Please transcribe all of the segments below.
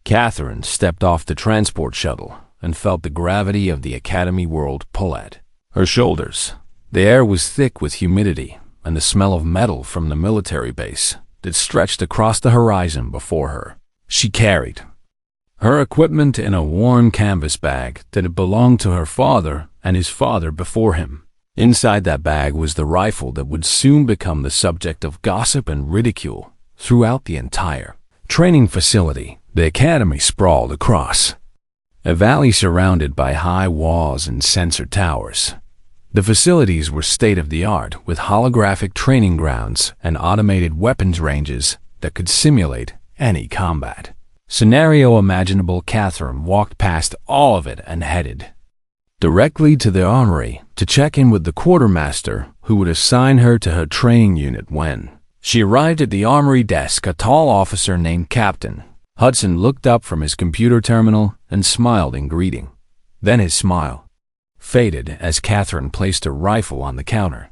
Catherine stepped off the transport shuttle and felt the gravity of the Academy world pull at her shoulders. The air was thick with humidity and the smell of metal from the military base that stretched across the horizon before her. She carried her equipment in a worn canvas bag that had belonged to her father and his father before him. Inside that bag was the rifle that would soon become the subject of gossip and ridicule throughout the entire training facility. The academy sprawled across a valley surrounded by high walls and sensor towers. The facilities were state-of-the-art with holographic training grounds and automated weapons ranges that could simulate any combat scenario imaginable. Catherine walked past all of it and headed directly to the armory to check in with the quartermaster who would assign her to her training unit. When she arrived at the armory desk, a tall officer named Captain Hudson looked up from his computer terminal and smiled in greeting. Then his smile faded as Catherine placed her rifle on the counter.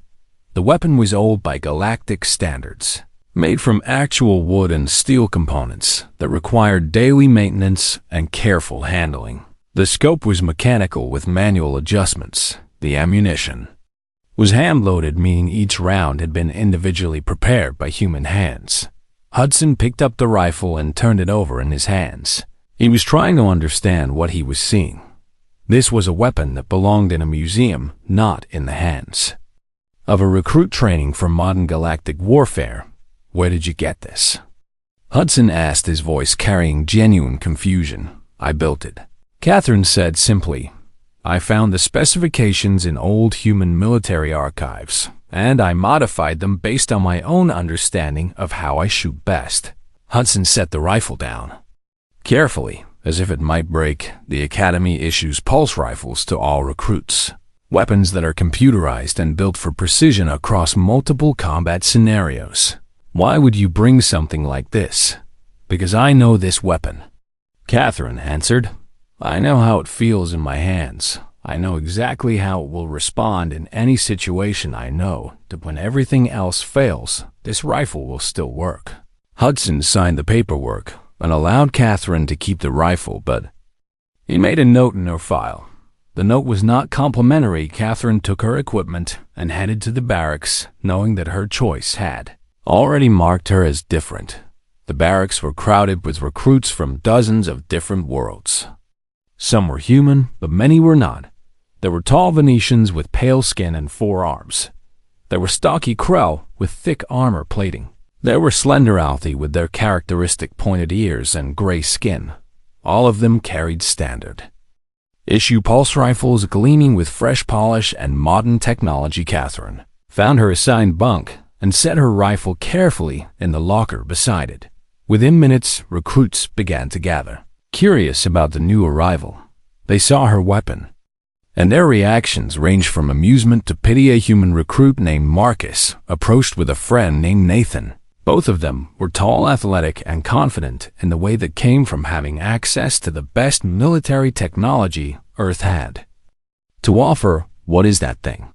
The weapon was old by galactic standards, made from actual wood and steel components that required daily maintenance and careful handling. The scope was mechanical with manual adjustments. The ammunition was hand-loaded, meaning each round had been individually prepared by human hands. Hudson picked up the rifle and turned it over in his hands. He was trying to understand what he was seeing. This was a weapon that belonged in a museum, not in the hands of a recruit training for modern galactic warfare. Where did you get this? Hudson asked, his voice carrying genuine confusion. I built it. Catherine said simply, I found the specifications in old human military archives, and I modified them based on my own understanding of how I shoot best. Hudson set the rifle down. Carefully, as if it might break, the Academy issues pulse rifles to all recruits. Weapons that are computerized and built for precision across multiple combat scenarios. Why would you bring something like this? Because I know this weapon. Catherine answered, I know how it feels in my hands. I know exactly how it will respond in any situation. I know that when everything else fails, this rifle will still work. Hudson signed the paperwork and allowed Catherine to keep the rifle, but he made a note in her file. The note was not complimentary. Catherine took her equipment and headed to the barracks, knowing that her choice had already marked her as different. The barracks were crowded with recruits from dozens of different worlds. Some were human, but many were not. There were tall Venetians with pale skin and 4 arms. There were stocky Krell with thick armor plating. There were slender Althi with their characteristic pointed ears and gray skin. All of them carried standard issue pulse rifles gleaming with fresh polish and modern technology. Catherine found her assigned bunk and set her rifle carefully in the locker beside it. Within minutes, recruits began to gather, curious about the new arrival. They saw her weapon, and their reactions ranged from amusement to pity. A human recruit named Marcus approached with a friend named Nathan. Both of them were tall, athletic, and confident in the way that came from having access to the best military technology Earth had to offer. What is that thing?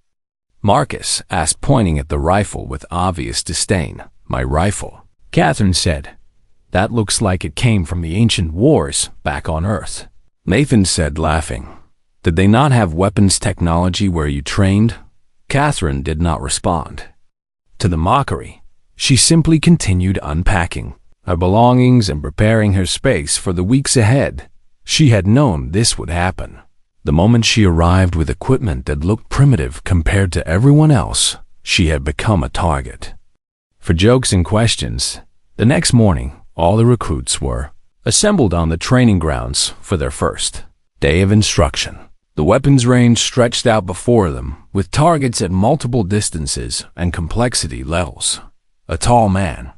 Marcus asked, pointing at the rifle with obvious disdain. My rifle, Catherine said. That looks like it came from the ancient wars back on Earth. Nathan said, laughing. Did they not have weapons technology where you trained? Catherine did not respond to the mockery. She simply continued unpacking her belongings and preparing her space for the weeks ahead. She had known this would happen. The moment she arrived with equipment that looked primitive compared to everyone else, she had become a target for jokes and questions. The next morning, all the recruits were assembled on the training grounds for their first day of instruction. The weapons range stretched out before them, with targets at multiple distances and complexity levels. A tall man,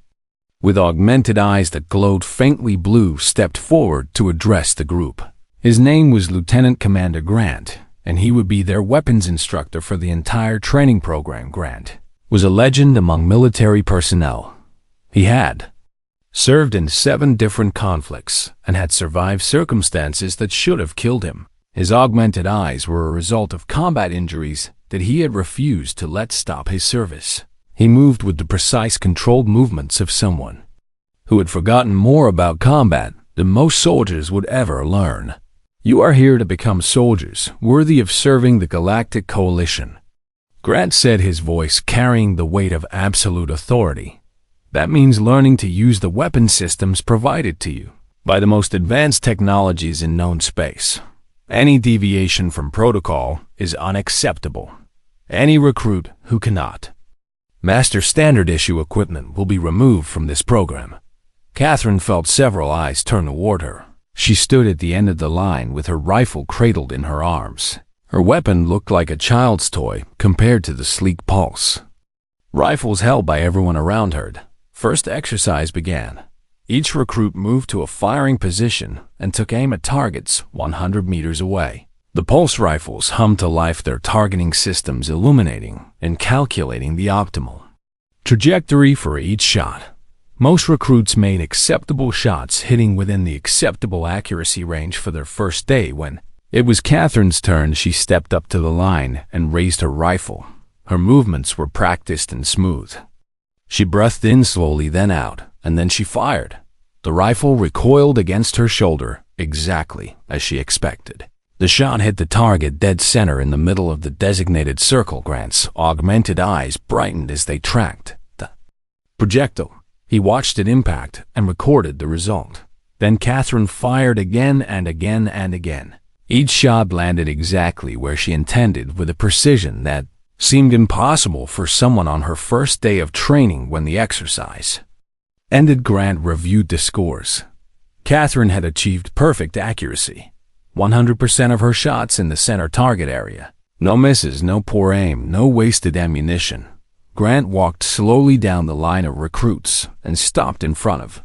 with augmented eyes that glowed faintly blue, stepped forward to address the group. His name was Lieutenant Commander Grant, and he would be their weapons instructor for the entire training program. Grant was a legend among military personnel. He had served in 7 different conflicts and had survived circumstances that should have killed him. His augmented eyes were a result of combat injuries that he had refused to let stop his service. He moved with the precise, controlled movements of someone who had forgotten more about combat than most soldiers would ever learn. You are here to become soldiers worthy of serving the Galactic Coalition. Grant said, his voice carrying the weight of absolute authority. That means learning to use the weapon systems provided to you by the most advanced technologies in known space. Any deviation from protocol is unacceptable. Any recruit who cannot master standard issue equipment will be removed from this program. Catherine felt several eyes turn toward her. She stood at the end of the line with her rifle cradled in her arms. Her weapon looked like a child's toy compared to the sleek pulse rifles held by everyone around her. First exercise began. Each recruit moved to a firing position and took aim at targets 100 meters away. The pulse rifles hummed to life, their targeting systems illuminating and calculating the optimal trajectory for each shot. Most recruits made acceptable shots, hitting within the acceptable accuracy range for their first day. When it was Catherine's turn, she stepped up to the line and raised her rifle. Her movements were practiced and smooth. She breathed in slowly, then out, and then she fired. The rifle recoiled against her shoulder, exactly as she expected. The shot hit the target dead center in the middle of the designated circle. Grant's augmented eyes brightened as they tracked the projectile. He watched it impact and recorded the result. Then Catherine fired again and again and again. Each shot landed exactly where she intended, with a precision that seemed impossible for someone on her first day of training. When the exercise ended, Grant reviewed the scores. Catherine had achieved perfect accuracy. 100% of her shots in the center target area. No misses, no poor aim, no wasted ammunition. Grant walked slowly down the line of recruits and stopped in front of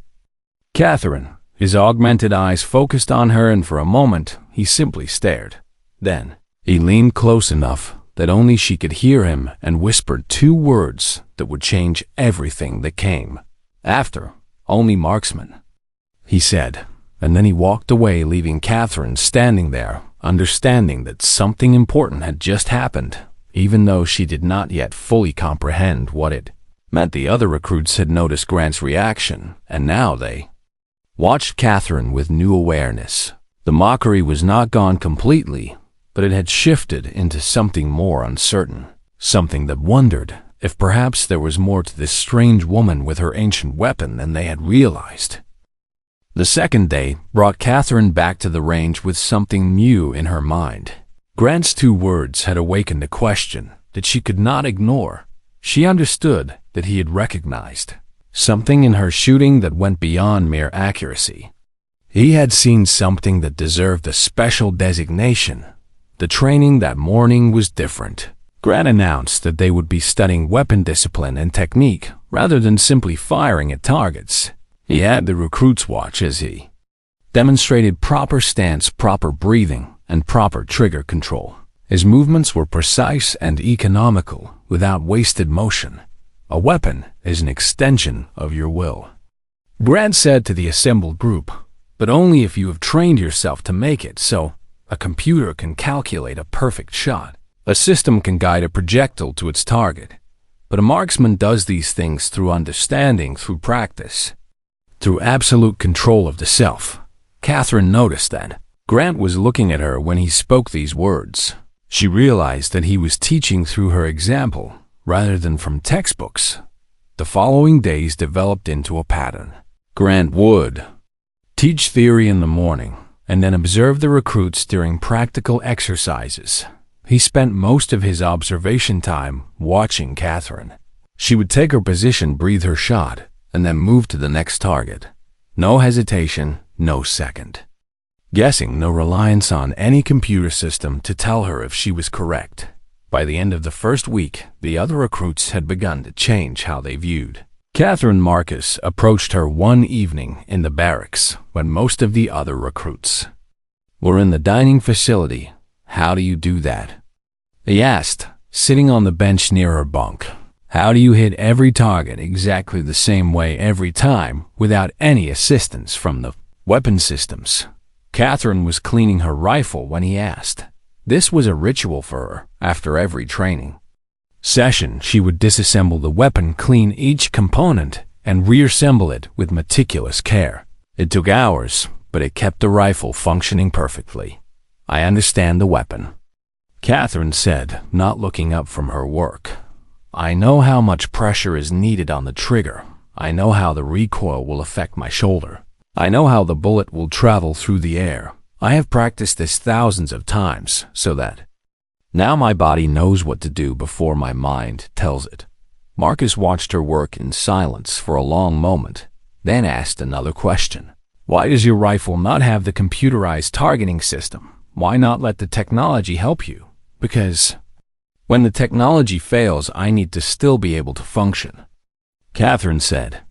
Catherine. His augmented eyes focused on her, and for a moment he simply stared. Then he leaned close enough that only she could hear him and whispered two words that would change everything that came after. "Only marksmen," he said, and then he walked away, leaving Catherine standing there, understanding that something important had just happened, even though she did not yet fully comprehend what it meant. The other recruits had noticed Grant's reaction, and now they watched Catherine with new awareness. The mockery was not gone completely, but it had shifted into something more uncertain, something that wondered if perhaps there was more to this strange woman with her ancient weapon than they had realized. The second day brought Catherine back to the range with something new in her mind. Grant's two words had awakened a question that she could not ignore. She understood that he had recognized something in her shooting that went beyond mere accuracy. He had seen something that deserved a special designation. The training that morning was different. Grant announced that they would be studying weapon discipline and technique rather than simply firing at targets. He had the recruits watch as he demonstrated proper stance, proper breathing, and proper trigger control. His movements were precise and economical, without wasted motion. A weapon is an extension of your will, Grant said to the assembled group, but only if you have trained yourself to make it so. A computer can calculate a perfect shot. A system can guide a projectile to its target. But a marksman does these things through understanding, through practice, through absolute control of the self. Catherine noticed that Grant was looking at her when he spoke these words. She realized that he was teaching through her example rather than from textbooks. The following days developed into a pattern. Grant would teach theory in the morning and then observe the recruits during practical exercises. He spent most of his observation time watching Catherine. She would take her position, breathe her shot, and then move to the next target. No hesitation, no second guessing, no reliance on any computer system to tell her if she was correct. By the end of the first week, the other recruits had begun to change how they viewed Catherine. Marcus approached her one evening in the barracks when most of the other recruits were in the dining facility. "How do you do that?" he asked, sitting on the bench near her bunk. "How do you hit every target exactly the same way every time without any assistance from the weapon systems?" Catherine was cleaning her rifle when he asked. This was a ritual for her. After every training session, she would disassemble the weapon, clean each component, and reassemble it with meticulous care. It took hours, but it kept the rifle functioning perfectly. I understand the weapon, Catherine said, not looking up from her work. I know how much pressure is needed on the trigger. I know how the recoil will affect my shoulder. I know how the bullet will travel through the air. I have practiced this thousands of times so that now my body knows what to do before my mind tells it. Marcus watched her work in silence for a long moment, then asked another question. Why does your rifle not have the computerized targeting system? Why not let the technology help you? Because when the technology fails, I need to still be able to function, Catherine said.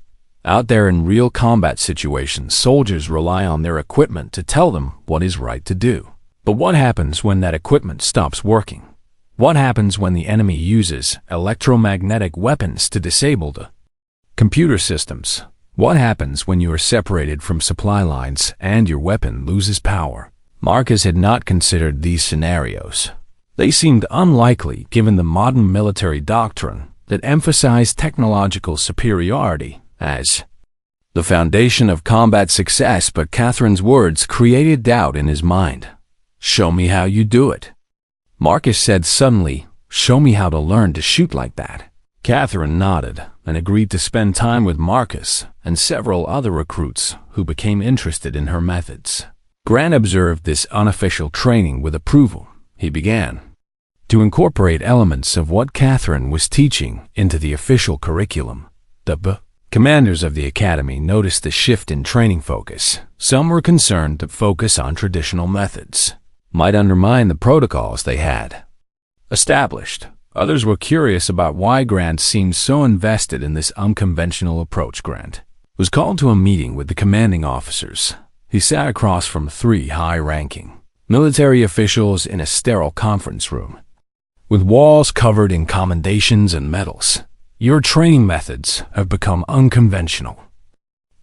Out there in real combat situations, soldiers rely on their equipment to tell them what is right to do. But what happens when that equipment stops working? What happens when the enemy uses electromagnetic weapons to disable the computer systems? What happens when you are separated from supply lines and your weapon loses power? Marcus had not considered these scenarios. They seemed unlikely given the modern military doctrine that emphasized technological superiority as the foundation of combat success, but Catherine's words created doubt in his mind. Show me how you do it, Marcus said suddenly. Show me how to learn to shoot like that. Catherine nodded and agreed to spend time with Marcus and several other recruits who became interested in her methods. Grant observed this unofficial training with approval. He began to incorporate elements of what Catherine was teaching into the official curriculum. The commanders of the academy noticed the shift in training focus. Some were concerned that focus on traditional methods might undermine the protocols they had established. Others were curious about why Grant seemed so invested in this unconventional approach. Grant was called to a meeting with the commanding officers. He sat across from 3 high-ranking military officials in a sterile conference room, with walls covered in commendations and medals. Your training methods have become unconventional,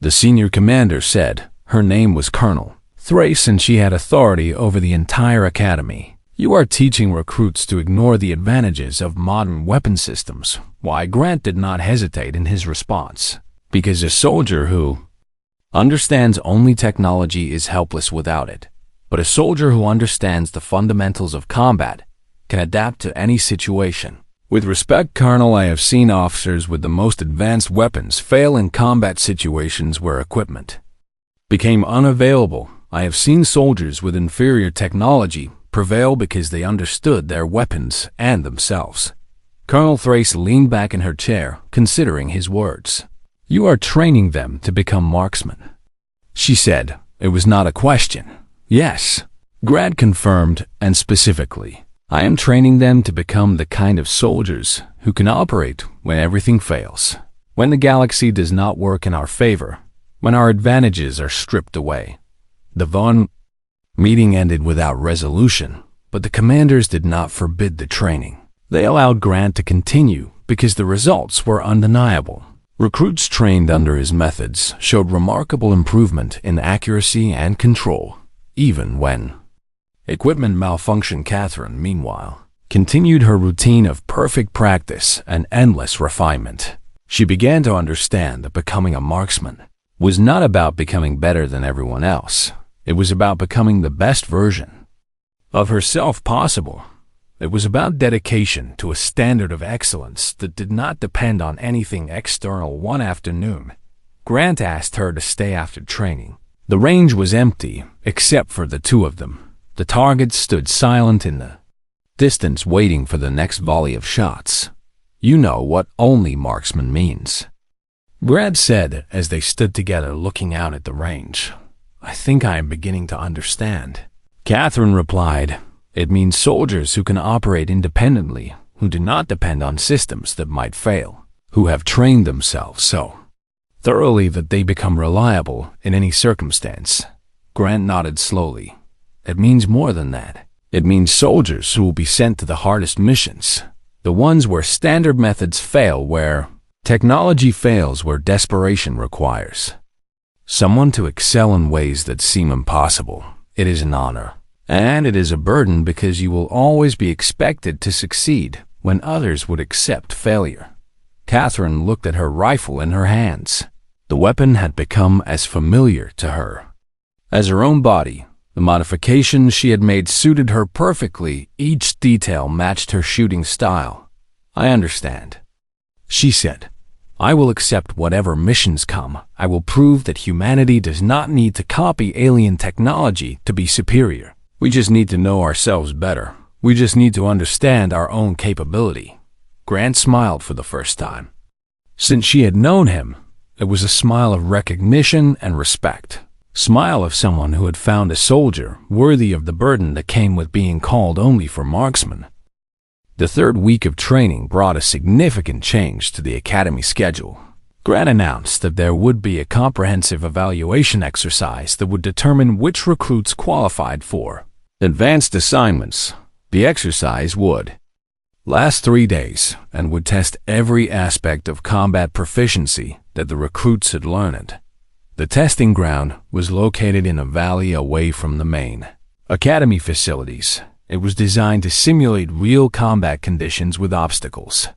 the senior commander said. Her name was Colonel Thrace, and she had authority over the entire academy. You are teaching recruits to ignore the advantages of modern weapon systems. Why? Grant did not hesitate in his response. Because a soldier who understands only technology is helpless without it. But a soldier who understands the fundamentals of combat can adapt to any situation. With respect, Colonel, I have seen officers with the most advanced weapons fail in combat situations where equipment became unavailable. I have seen soldiers with inferior technology prevail because they understood their weapons and themselves. Colonel Thrace leaned back in her chair, considering his words. You are training them to become marksmen, she said. It was not a question. Yes, Grant confirmed, and specifically, I am training them to become the kind of soldiers who can operate when everything fails, when the galaxy does not work in our favor, when our advantages are stripped away. The Von meeting ended without resolution, but the commanders did not forbid the training. They allowed Grant to continue because the results were undeniable. Recruits trained under his methods showed remarkable improvement in accuracy and control, even when equipment malfunctioned. Catherine, meanwhile, continued her routine of perfect practice and endless refinement. She began to understand that becoming a marksman was not about becoming better than everyone else. It was about becoming the best version of herself possible. It was about dedication to a standard of excellence that did not depend on anything external. One afternoon, Grant asked her to stay after training. The range was empty, except for the 2 of them. The targets stood silent in the distance, waiting for the next volley of shots. You know what only marksman means, Grant said as they stood together looking out at the range. I think I am beginning to understand, Catherine replied. It means soldiers who can operate independently, who do not depend on systems that might fail, who have trained themselves so thoroughly that they become reliable in any circumstance. Grant nodded slowly. It means more than that. It means soldiers who will be sent to the hardest missions, the ones where standard methods fail, where technology fails, where desperation requires someone to excel in ways that seem impossible. It is an honor, and it is a burden, because you will always be expected to succeed when others would accept failure. Catherine looked at her rifle in her hands. The weapon had become as familiar to her As her own body, the modifications she had made suited her perfectly. Each detail matched her shooting style. "I understand," she said. "I will accept whatever missions come. I will prove that humanity does not need to copy alien technology to be superior. We just need to know ourselves better. We just need to understand our own capability." Grant smiled for the first time. Since she had known him, it was a smile of recognition and respect. Smile of someone who had found a soldier worthy of the burden that came with being called only for marksmen. The third week of training brought a significant change to the academy schedule. Grant announced that there would be a comprehensive evaluation exercise that would determine which recruits qualified for advanced assignments. The exercise would last 3 days and would test every aspect of combat proficiency that the recruits had learned. The testing ground was located in a valley away from the main academy facilities. It was designed to simulate real combat conditions with obstacles,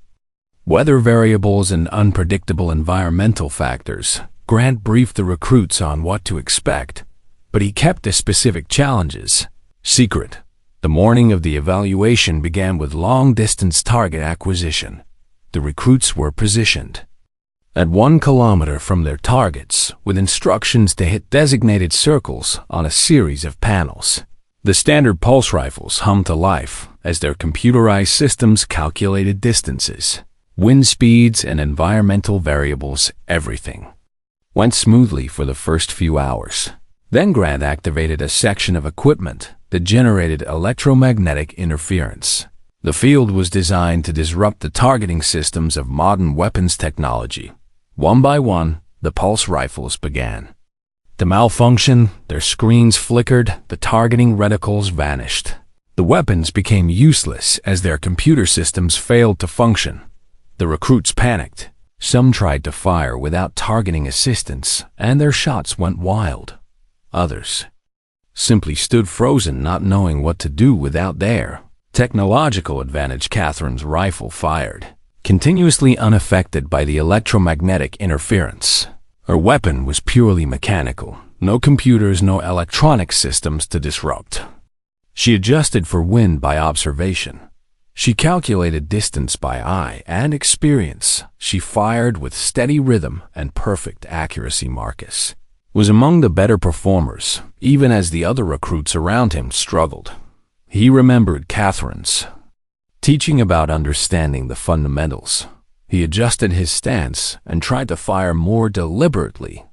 weather variables, and unpredictable environmental factors. Grant briefed the recruits on what to expect, but he kept the specific challenges secret. The morning of the evaluation began with long-distance target acquisition. The recruits were positioned at 1 kilometer from their targets, with instructions to hit designated circles on a series of panels. The standard pulse rifles hummed to life as their computerized systems calculated distances, wind speeds, and environmental variables. Everything went smoothly for the first few hours. Then Grant activated a section of equipment that generated electromagnetic interference. The field was designed to disrupt the targeting systems of modern weapons technology. One by one, the pulse rifles began to malfunction. Their screens flickered, the targeting reticles vanished. The weapons became useless as their computer systems failed to function. The recruits panicked. Some tried to fire without targeting assistance, and their shots went wild. Others simply stood frozen, not knowing what to do without their technological advantage. Catherine's rifle fired, continuously unaffected by the electromagnetic interference. Her weapon was purely mechanical, no computers, no electronic systems to disrupt. She adjusted for wind by observation. She calculated distance by eye and experience. She fired with steady rhythm and perfect accuracy. Marcus was among the better performers, even as the other recruits around him struggled. He remembered Catherine's teaching about understanding the fundamentals. He adjusted his stance and tried to fire more deliberately.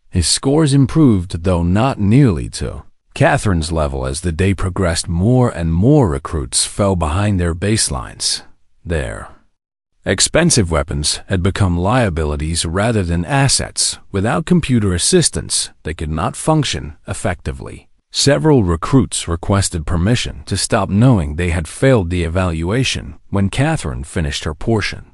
His scores improved, though not nearly to Catherine's level. As the day progressed, more and more recruits fell behind their baselines. Their expensive weapons had become liabilities rather than assets. Without computer assistance, they could not function effectively. Several recruits requested permission to stop, knowing they had failed the evaluation when Catherine finished her portion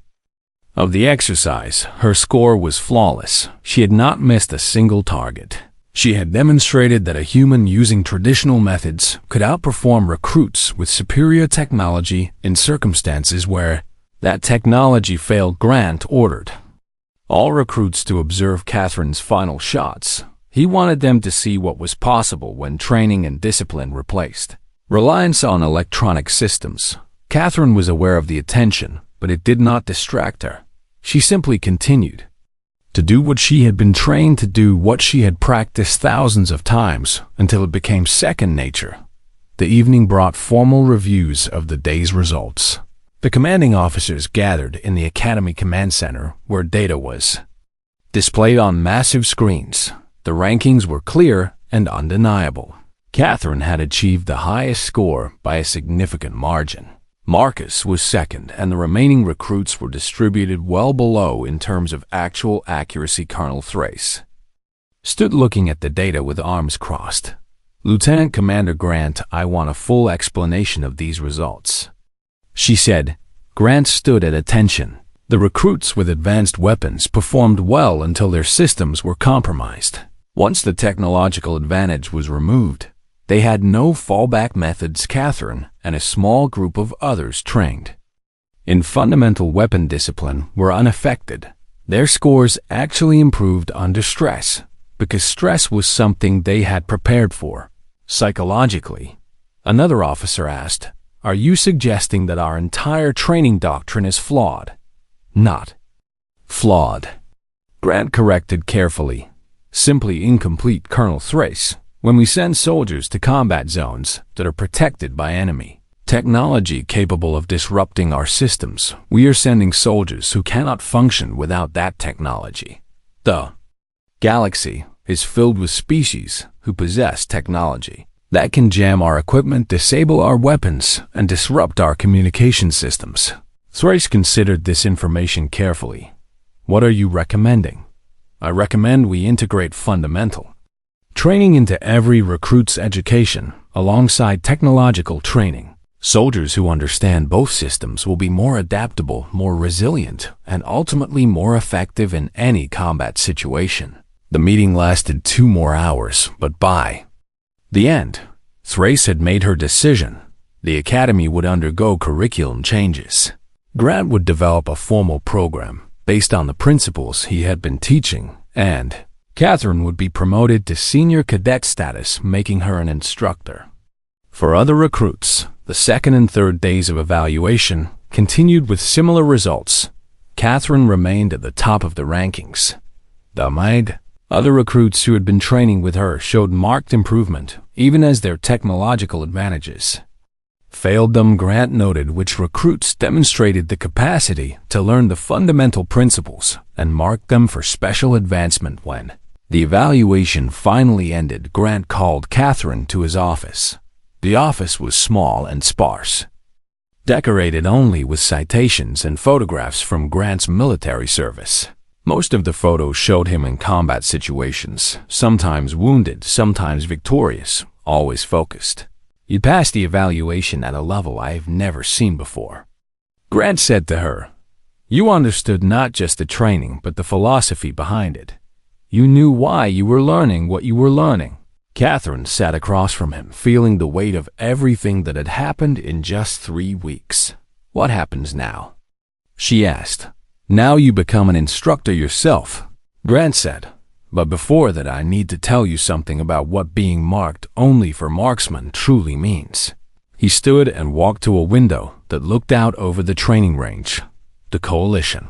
of the exercise. Her score was flawless. She had not missed a single target. She had demonstrated that a human using traditional methods could outperform recruits with superior technology in circumstances where that technology failed. Grant ordered all recruits to observe Catherine's final shots. He wanted them to see what was possible when training and discipline replaced reliance on electronic systems. Catherine was aware of the attention, but it did not distract her. She simply continued to do what she had been trained to do, what she had practiced thousands of times, until it became second nature. The evening brought formal reviews of the day's results. The commanding officers gathered in the Academy Command Center, where data was displayed on massive screens. The rankings were clear and undeniable. Catherine had achieved the highest score by a significant margin. Marcus was second, and the remaining recruits were distributed well below in terms of actual accuracy. Colonel Thrace stood looking at the data with arms crossed. "Lieutenant Commander Grant, I want a full explanation of these results," she said. Grant stood at attention. The recruits with advanced weapons performed well until their systems were compromised. Once the technological advantage was removed, they had no fallback methods. Catherine and a small group of others trained in fundamental weapon discipline were unaffected. Their scores actually improved under stress. because stress was something they had prepared for. Psychologically, another officer asked, "Are you suggesting that our entire training doctrine is flawed?" "Not flawed," Grant corrected carefully. "Simply incomplete, Colonel Thrace. When we send soldiers to combat zones that are protected by enemy technology capable of disrupting our systems, we are sending soldiers who cannot function without that technology. The galaxy is filled with species who possess technology that can jam our equipment, disable our weapons, and disrupt our communication systems." Thrace considered this information carefully. "What are you recommending?" "I recommend we integrate fundamental training into every recruit's education alongside technological training. Soldiers who understand both systems will be more adaptable, more resilient, and ultimately more effective in any combat situation." The meeting lasted 2 more hours, but by the end, Thrace had made her decision. The Academy would undergo curriculum changes. Grant would develop a formal program based on the principles he had been teaching, and Catherine would be promoted to senior cadet status, making her an instructor. For other recruits, the second and third days of evaluation continued with similar results. Catherine remained at the top of the rankings. Other recruits who had been training with her showed marked improvement, even as their technological advantages failed them. Grant noted which recruits demonstrated the capacity to learn the fundamental principles and marked them for special advancement. When the evaluation finally ended, Grant called Catherine to his office. The office was small and sparse, decorated only with citations and photographs from Grant's military service. Most of the photos showed him in combat situations, sometimes wounded, sometimes victorious, always focused. "You passed the evaluation at a level I have never seen before," Grant said to her. "You understood not just the training, but the philosophy behind it. You knew why you were learning what you were learning." Catherine sat across from him, feeling the weight of everything that had happened in just 3 weeks. "What happens now?" she asked. "Now you become an instructor yourself," Grant said. "But before that, I need to tell you something about what being marked only for marksmen truly means." He stood and walked to a window that looked out over the training range. "The Coalition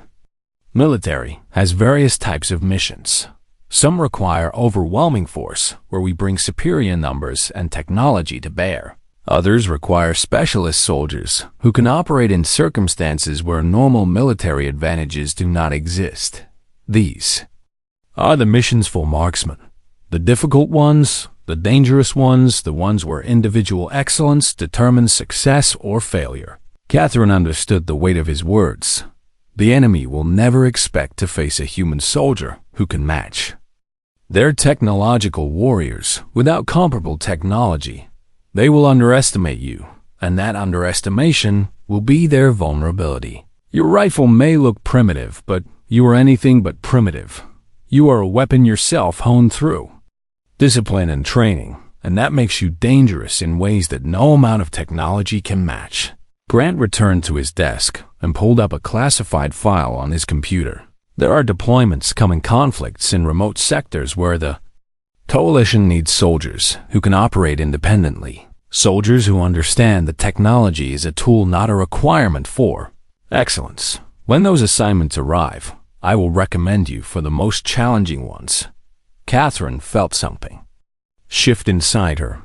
military has various types of missions. Some require overwhelming force, where we bring superior numbers and technology to bear. Others require specialist soldiers who can operate in circumstances where normal military advantages do not exist. These are the missions for marksmen. The difficult ones, the dangerous ones, the ones where individual excellence determines success or failure." Catherine understood the weight of his words. The enemy will never expect to face a human soldier who can match their technological warriors without comparable technology. They will underestimate you, and that underestimation will be their vulnerability. Your rifle may look primitive, but you are anything but primitive. You are a weapon yourself honed through discipline and training, and that makes you dangerous in ways that no amount of technology can match. Grant returned to his desk and pulled up a classified file on his computer. There are deployments coming conflicts in remote sectors where the Coalition needs soldiers who can operate independently. Soldiers who understand that technology is a tool, not a requirement for excellence. When those assignments arrive, I will recommend you for the most challenging ones." Catherine felt something shift inside her.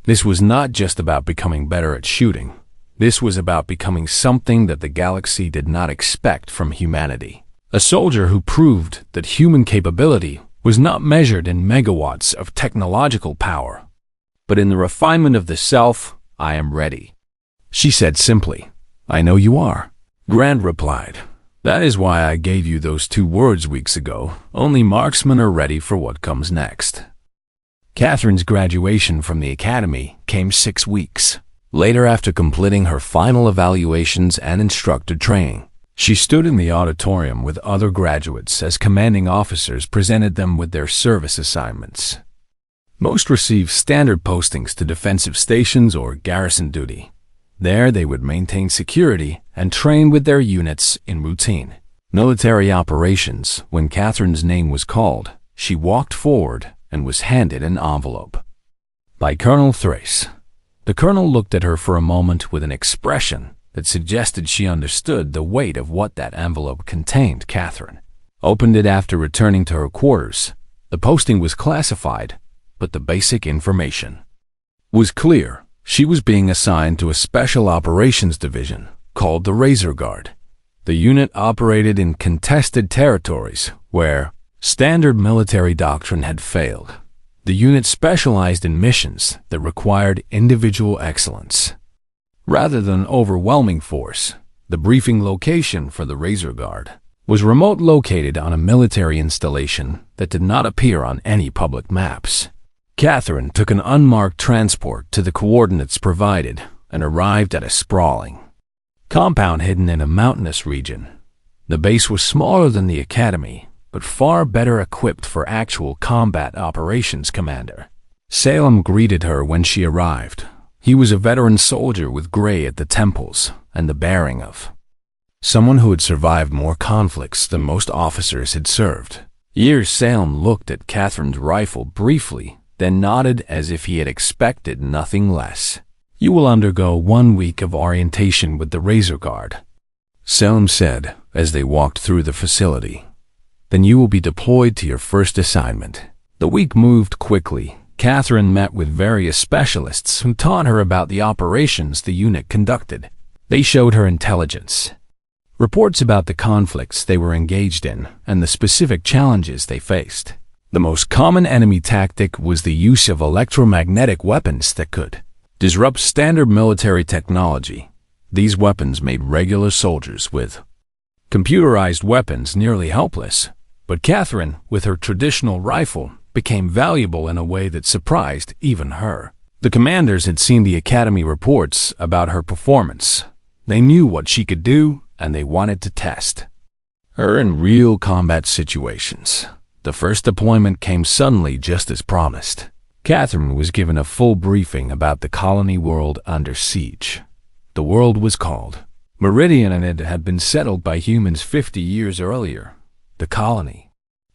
This was not just about becoming better at shooting. This was about becoming something that the galaxy did not expect from humanity. A soldier who proved that human capability was not measured in megawatts of technological power, but in the refinement of the self. "I am ready," she said simply. "I know you are," Grant replied. "That is why I gave you those 2 words weeks ago. Only marksmen are ready for what comes next." Catherine's graduation from the Academy came 6 weeks later after completing her final evaluations and instructor training. She stood in the auditorium with other graduates as commanding officers presented them with their service assignments. Most received standard postings to defensive stations or garrison duty. There they would maintain security and train with their units in routine military operations. When Catherine's name was called, she walked forward and was handed an envelope. By Colonel Thrace. The colonel looked at her for a moment with an expression that suggested she understood the weight of what that envelope contained. Catherine opened it after returning to her quarters. The posting was classified, but the basic information was clear. She was being assigned to a special operations division called the Razor Guard. The unit operated in contested territories where standard military doctrine had failed. The unit specialized in missions that required individual excellence. Rather than overwhelming force, the briefing location for the Razor Guard was remote, located on a military installation that did not appear on any public maps. Catherine took an unmarked transport to the coordinates provided and arrived at a sprawling compound hidden in a mountainous region. The base was smaller than the academy, but far better equipped for actual combat operations. Commander Salem greeted her when she arrived. He was a veteran soldier with gray at the temples and the bearing of someone who had survived more conflicts than most officers had served. Salem looked at Catherine's rifle briefly, then nodded as if he had expected nothing less. "You will undergo 1 week of orientation with the Razor Guard," Salem said as they walked through the facility. "Then you will be deployed to your first assignment." The week moved quickly. Catherine met with various specialists who taught her about the operations the unit conducted. They showed her intelligence reports about the conflicts they were engaged in and the specific challenges they faced. The most common enemy tactic was the use of electromagnetic weapons that could disrupt standard military technology. These weapons made regular soldiers with computerized weapons nearly helpless, but Catherine, with her traditional rifle, became valuable in a way that surprised even her. The commanders had seen the academy reports about her performance. They knew what she could do, and they wanted to test her in real combat situations. The first deployment came suddenly, just as promised. Catherine was given a full briefing about the colony world under siege. The world was called Meridian, and it had been settled by humans 50 years earlier. The colony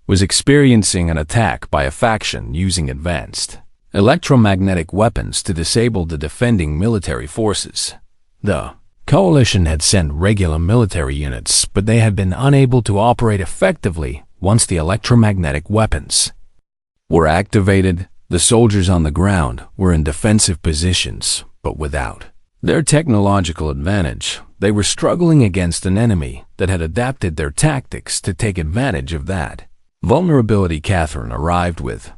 was experiencing an attack by a faction using advanced electromagnetic weapons to disable the defending military forces. The Coalition had sent regular military units, but they had been unable to operate effectively once the electromagnetic weapons were activated. The soldiers on the ground were in defensive positions, but without their technological advantage. They were struggling against an enemy that had adapted their tactics to take advantage of that vulnerability. Catherine arrived with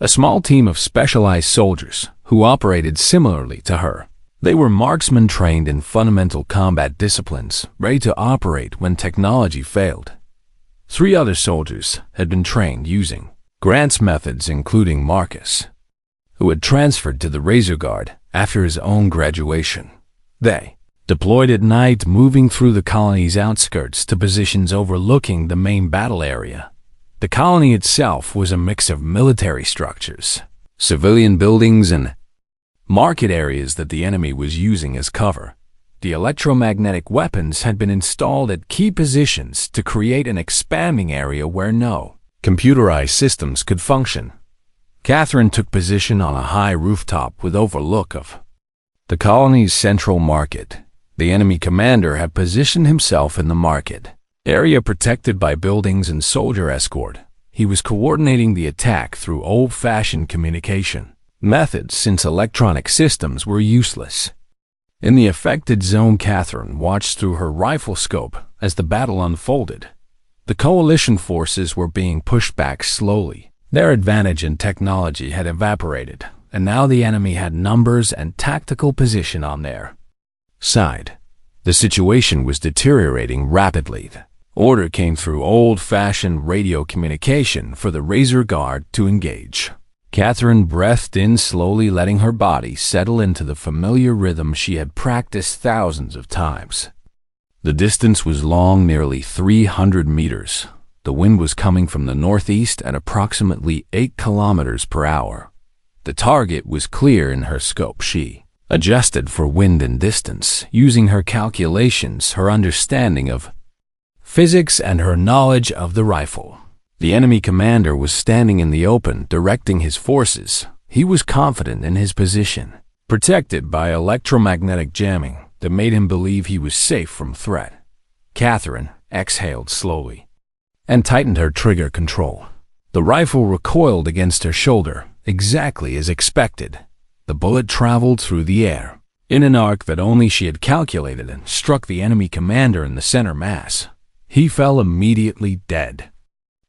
a small team of specialized soldiers who operated similarly to her. They were marksmen trained in fundamental combat disciplines, ready to operate when technology failed. 3 other soldiers had been trained using Grant's methods, including Marcus, who had transferred to the Razor Guard after his own graduation. They deployed at night, moving through the colony's outskirts to positions overlooking the main battle area. The colony itself was a mix of military structures, civilian buildings, and market areas that the enemy was using as cover. The electromagnetic weapons had been installed at key positions to create an expanding area where no computerized systems could function. Catherine took position on a high rooftop with overlook of the colony's central market. The enemy commander had positioned himself in the market area, protected by buildings and soldier escort. He was coordinating the attack through old-fashioned communication methods, since electronic systems were useless. In the affected zone, Catherine watched through her rifle scope as the battle unfolded. The coalition forces were being pushed back slowly. Their advantage in technology had evaporated, and now the enemy had numbers and tactical position on their side. The situation was deteriorating rapidly. The order came through old-fashioned radio communication for the Razor Guard to engage. Catherine breathed in slowly, letting her body settle into the familiar rhythm she had practiced thousands of times. The distance was long, nearly 300 meters. The wind was coming from the northeast at approximately 8 kilometers per hour. The target was clear in her scope. She adjusted for wind and distance, using her calculations, her understanding of physics, and her knowledge of the rifle. The enemy commander was standing in the open, directing his forces. He was confident in his position, protected by electromagnetic jamming that made him believe he was safe from threat. Catherine exhaled slowly and tightened her trigger control. The rifle recoiled against her shoulder, exactly as expected. The bullet traveled through the air, in an arc that only she had calculated, and struck the enemy commander in the center mass. He fell immediately dead.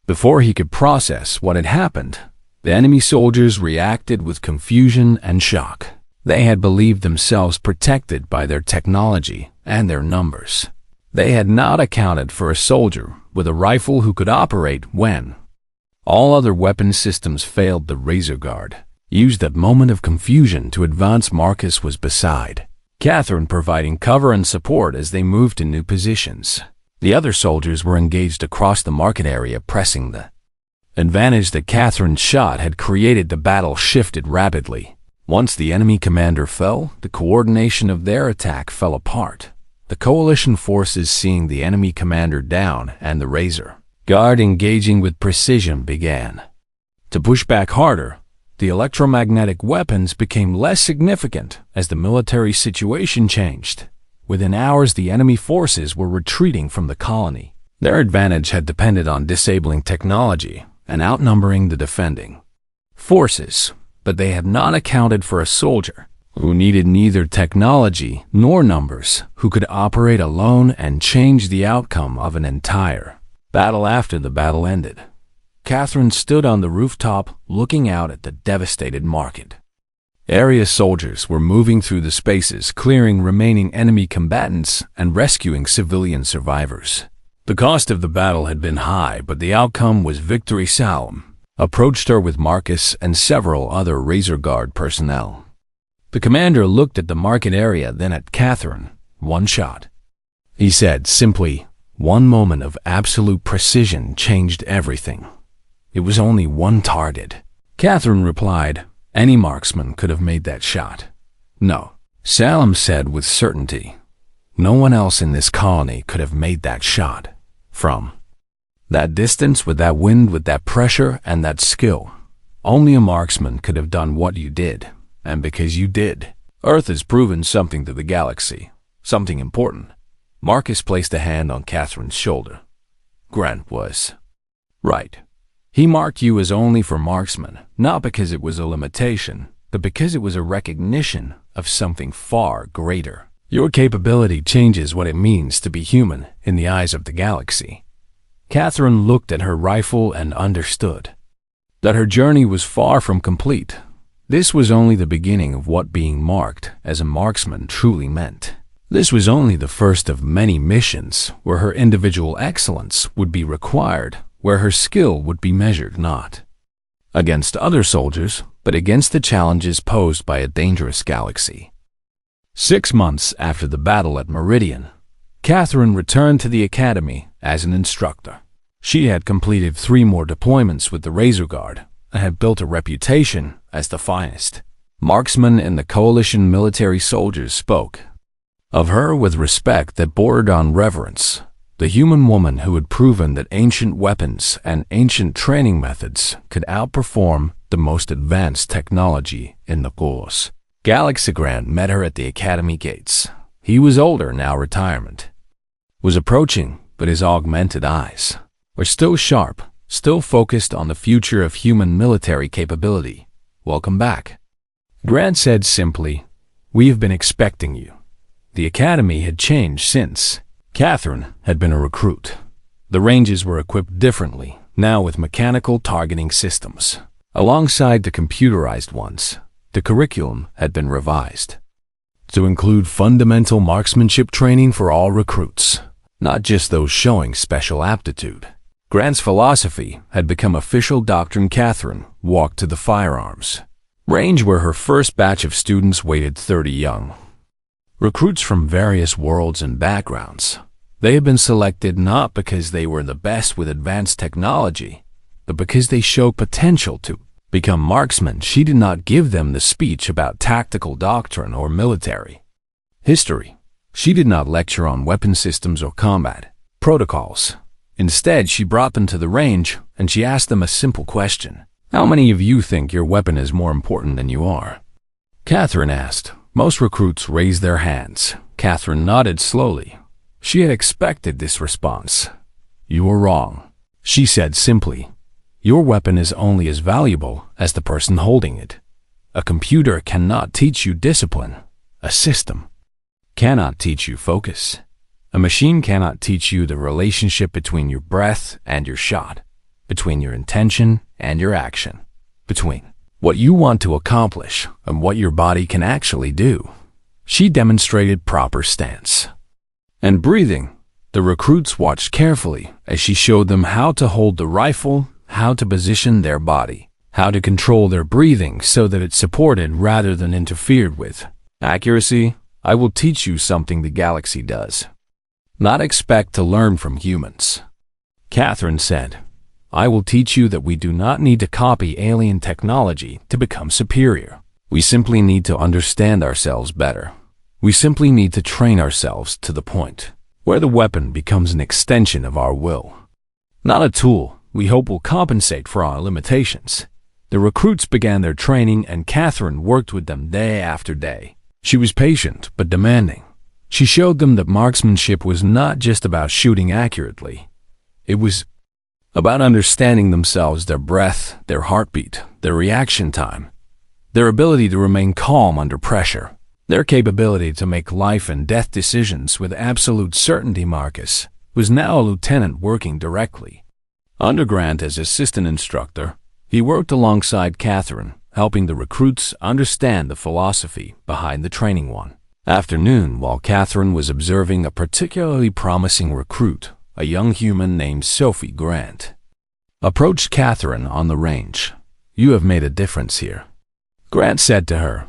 Before he could process what had happened, the enemy soldiers reacted with confusion and shock. They had believed themselves protected by their technology and their numbers. They had not accounted for a soldier with a rifle who could operate when all other weapon systems failed. The Razor Guard used that moment of confusion to advance. Marcus was beside Catherine, providing cover and support as they moved to new positions. The other soldiers were engaged across the market area, pressing the advantage that Catherine's shot had created. The battle shifted rapidly. Once the enemy commander fell, the coordination of their attack fell apart. The coalition forces, seeing the enemy commander down and the Razor Guard engaging with precision, began to push back harder. The electromagnetic weapons became less significant as the military situation changed. Within hours, the enemy forces were retreating from the colony. Their advantage had depended on disabling technology and outnumbering the defending forces, but they had not accounted for a soldier who needed neither technology nor numbers, who could operate alone and change the outcome of an entire battle. After the battle ended, Catherine stood on the rooftop looking out at the devastated market. Area soldiers were moving through the spaces, clearing remaining enemy combatants and rescuing civilian survivors. The cost of the battle had been high, but the outcome was victory. Salem approached her with Marcus and several other Razor Guard personnel. The commander looked at the market area, then at Catherine. "One shot," he said simply. One moment of absolute precision changed everything. "It was only one target," Catherine replied. "Any marksman could have made that shot." "No," Salem said with certainty. "No one else in this colony could have made that shot. From that distance, with that wind, with that pressure and that skill, only a marksman could have done what you did. And because you did, Earth has proven something to the galaxy, something important." Marcus placed a hand on Catherine's shoulder. "Grant was right. He marked you as only for marksmen, not because it was a limitation, but because it was a recognition of something far greater. Your capability changes what it means to be human in the eyes of the galaxy." Catherine looked at her rifle and understood that her journey was far from complete. This was only the beginning of what being marked as a marksman truly meant. This was only the first of many missions where her individual excellence would be required, where her skill would be measured not against other soldiers, but against the challenges posed by a dangerous galaxy. 6 months after the battle at Meridian, Catherine returned to the academy as an instructor. She had completed 3 more deployments with the Razor Guard and had built a reputation as the finest marksman in the coalition. Military soldiers spoke of her with respect that bordered on reverence. The human woman who had proven that ancient weapons and ancient training methods could outperform the most advanced technology in the course. Galaxy Grant met her at the academy gates. He was older now. Retirement was approaching, but his augmented eyes were still sharp, still focused on the future of human military capability. "Welcome back," Grant said simply. "We have been expecting you." The academy had changed since Catherine had been a recruit. The ranges were equipped differently, now with mechanical targeting systems alongside the computerized ones. The curriculum had been revised to include fundamental marksmanship training for all recruits, not just those showing special aptitude. Grant's philosophy had become official doctrine. Catherine walked to the firearms range where her first batch of students waited, 30 young recruits from various worlds and backgrounds. They had been selected not because they were the best with advanced technology, but because they showed potential to become marksmen. She did not give them the speech about tactical doctrine or military history. She did not lecture on weapon systems or combat protocols. Instead, she brought them to the range and she asked them a simple question. How many of you think your weapon is more important than you are? Catherine asked. Most recruits raised their hands. Catherine nodded slowly. She had expected this response. You are wrong, she said simply. Your weapon is only as valuable as the person holding it. A computer cannot teach you discipline. A system cannot teach you focus. A machine cannot teach you the relationship between your breath and your shot, between your intention and your action, between what you want to accomplish and what your body can actually do. She demonstrated proper stance and breathing. The recruits watched carefully as she showed them how to hold the rifle, how to position their body, how to control their breathing so that it supported rather than interfered with. Accuracy, I will teach you something the galaxy does not expect to learn from humans. Catherine said, I will teach you that we do not need to copy alien technology to become superior. We simply need to understand ourselves better. We simply need to train ourselves to the point where the weapon becomes an extension of our will, not a tool we hope will compensate for our limitations. The recruits began their training and Catherine worked with them day after day. She was patient but demanding. She showed them that marksmanship was not just about shooting accurately. It was about understanding themselves, their breath, their heartbeat, their reaction time, their ability to remain calm under pressure, their capability to make life and death decisions with absolute certainty. Marcus was now a lieutenant working directly under Grant as assistant instructor. He worked alongside Catherine, helping the recruits understand the philosophy behind the training. One afternoon, while Catherine was observing a particularly promising recruit, a young human named Sophie Grant approached Catherine on the range. You have made a difference here, Grant said to her.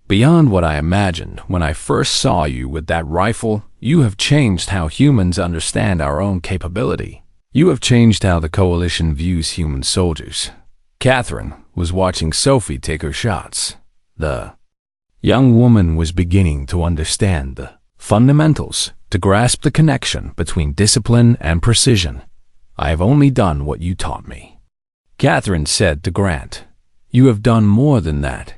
Beyond what I imagined when I first saw you with that rifle, you have changed how humans understand our own capability. You have changed how the Coalition views human soldiers. Catherine was watching Sophie take her shots. The young woman was beginning to understand the fundamentals, to grasp the connection between discipline and precision. I have only done what you taught me, Catherine said to Grant. You have done more than that,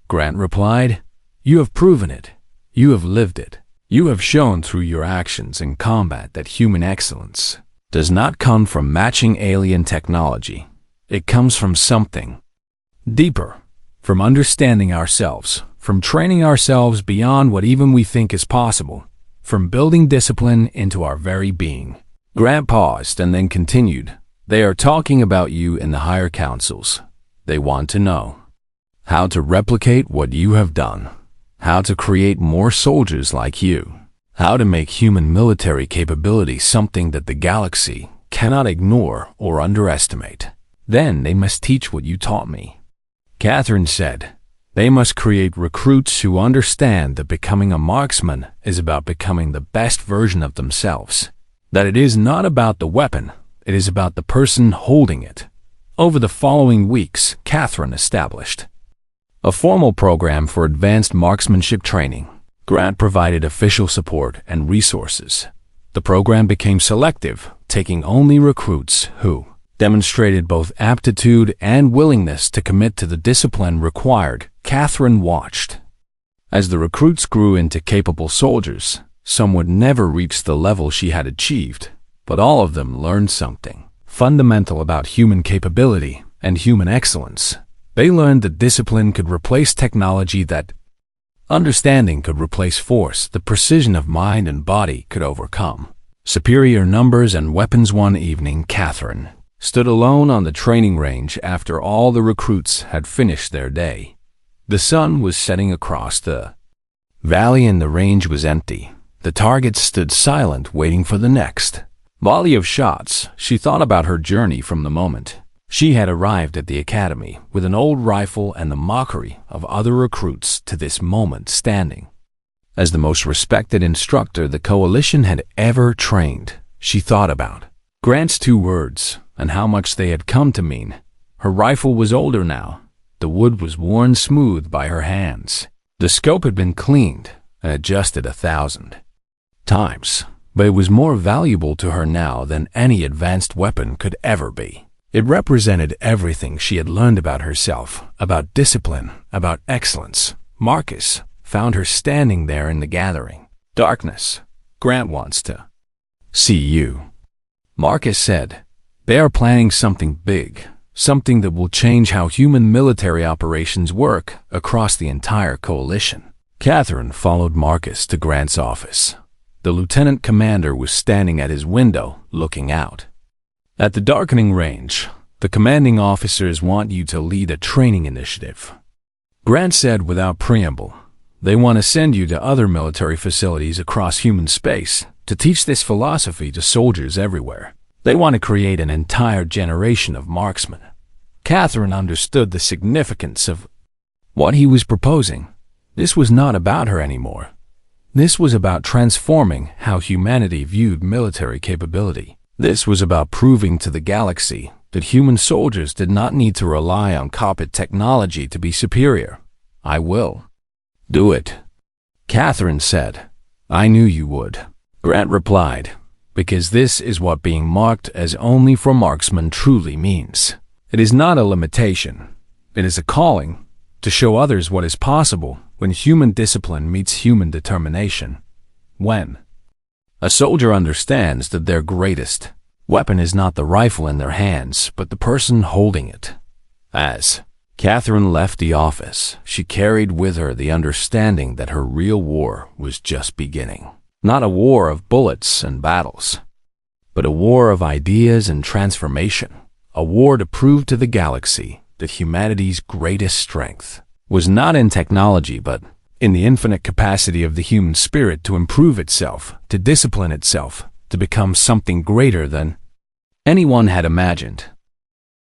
Grant replied. You have proven it. You have lived it. You have shown through your actions in combat that human excellence does not come from matching alien technology. It comes from something deeper, from understanding ourselves, from training ourselves beyond what even we think is possible, from building discipline into our very being. Grant paused and then continued. They are talking about you in the higher councils. They want to know how to replicate what you have done, how to create more soldiers like you, how to make human military capability something that the galaxy cannot ignore or underestimate. Then they must teach what you taught me, Catherine said. They must create recruits who understand that becoming a marksman is about becoming the best version of themselves, that it is not about the weapon, it is about the person holding it. Over the following weeks, Catherine established a formal program for advanced marksmanship training. Grant provided official support and resources. The program became selective, taking only recruits who demonstrated both aptitude and willingness to commit to the discipline required. Catherine watched as the recruits grew into capable soldiers. Some would never reach the level she had achieved, but all of them learned something fundamental about human capability and human excellence. They learned that discipline could replace technology, that understanding could replace force, the precision of mind and body could overcome superior numbers and weapons. One evening, Catherine stood alone on the training range after all the recruits had finished their day. The sun was setting across the valley and the range was empty. The targets stood silent, waiting for the next volley of shots. She thought about her journey from the moment she had arrived at the academy with an old rifle and the mockery of other recruits to this moment standing as the most respected instructor the Coalition had ever trained. She thought about Grant's 2 words and how much they had come to mean. Her rifle was older now. The wood was worn smooth by her hands. The scope had been cleaned and adjusted 1,000 times. but it was more valuable to her now than any advanced weapon could ever be. It represented everything she had learned about herself, about discipline, about excellence. Marcus found her standing there in the gathering. "Darkness, Grant wants to see you," Marcus said. "They are planning something big, something that will change how human military operations work across the entire coalition." Catherine followed Marcus to Grant's office. The lieutenant commander was standing at his window, looking out. "At the darkening range, the commanding officers want you to lead a training initiative," Grant said without preamble. "They want to send you to other military facilities across human space to teach this philosophy to soldiers everywhere. They want to create an entire generation of marksmen." Catherine understood the significance of what he was proposing. This was not about her anymore. This was about transforming how humanity viewed military capability. This was about proving to the galaxy that human soldiers did not need to rely on cockpit technology to be superior. "I will do it," Catherine said. "I knew you would," Grant replied, "because this is what being marked as only for marksmen truly means. It is not a limitation. It is a calling to show others what is possible when human discipline meets human determination. When a soldier understands that their greatest weapon is not the rifle in their hands, but the person holding it." As Catherine left the office, she carried with her the understanding that her real war was just beginning. Not a war of bullets and battles, but a war of ideas and transformation. A war to prove to the galaxy that humanity's greatest strength was not in technology, but in the infinite capacity of the human spirit to improve itself, to discipline itself, to become something greater than anyone had imagined.